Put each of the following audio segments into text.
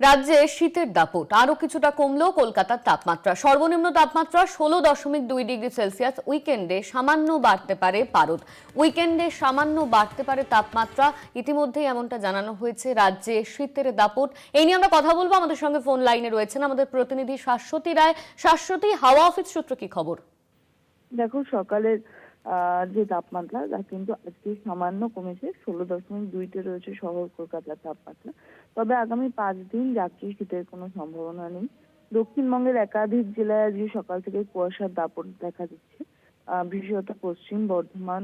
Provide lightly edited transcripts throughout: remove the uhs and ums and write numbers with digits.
রাজ্যে শীতের দাপট আরো কিছুটা কমলেও কলকাতার তাপমাত্রা সর্বনিম্ন তাপমাত্রা 16.2 ডিগ্রি সেলসিয়াস। উইকেন্ডে সামান্য বাড়তে পারে পারদ। উইকেন্ডে সামান্য বাড়তে পারে তাপমাত্রা, ইতিমধ্যেই এমনটা জানানো হয়েছে। রাজ্যে শীতের দাপট, এই নিয়ে আমরা কথা বলবো। আমাদের সঙ্গে ফোন লাইনে রয়েছেন আমাদের প্রতিনিধি শাশ্বতী রায়। শাশ্বতী, হাওয়া অফিস সূত্র কি খবর? দেখো, সকালের যে তাপমাত্রা তা কিন্তু আজকে সামান্য কমেছে, 16.2-তে রয়েছে শহর কলকাতার তাপমাত্রা। তবে আগামী 5 দিন রাজ্যে শীতের কোনো সম্ভাবনা নেই। দক্ষিণবঙ্গের একাধিক জেলায় আজকে সকাল থেকে কুয়াশার দাপট দেখা দিচ্ছে। বিশেষত পশ্চিম বর্ধমান,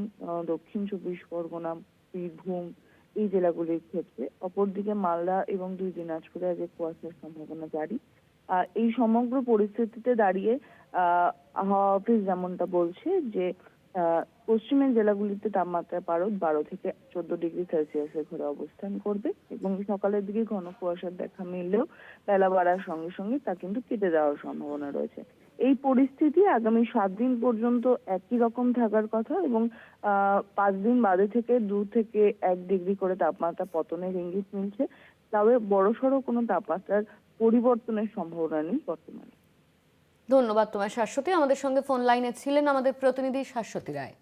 দক্ষিণ 24 পরগনা, বীরভূম এই জেলাগুলির ক্ষেত্রে। অপরদিকে মালদা এবং 2 দিনাজপুরে আজকে কুয়াশার সম্ভাবনা জারি। এই সমগ্র পরিস্থিতিতে দাঁড়িয়ে হাওয়া অফিস যেমনটা বলছে যে পশ্চিমের জেলাগুলিতে তাপমাত্রা পারদ 12 থেকে 14 ডিগ্রি সেলসিয়াসের ঘরে অবস্থান করবে এবং সকালের দিকে ঘন কুয়াশার দেখা মিললেও বেলা বাড়ার সঙ্গে সঙ্গে তা কিন্তু কেটে যাওয়ার সম্ভাবনা রয়েছে। এই পরিস্থিতি আগামী 7 দিন পর্যন্ত একই রকম থাকার কথা এবং 5 দিন বাদে থেকে 2 থেকে 1 ডিগ্রি করে তাপমাত্রা পতনের ইঙ্গিত মিলছে। তবে বড়সড় কোনো তাপমাত্রার পরিবর্তনের সম্ভাবনা নেই বর্তমানে। ধন্যবাদ তোমায় শাশ্বতী। আমাদের সঙ্গে ফোন লাইনে ছিলেন আমাদের প্রতিনিধি শাশ্বতী রায়।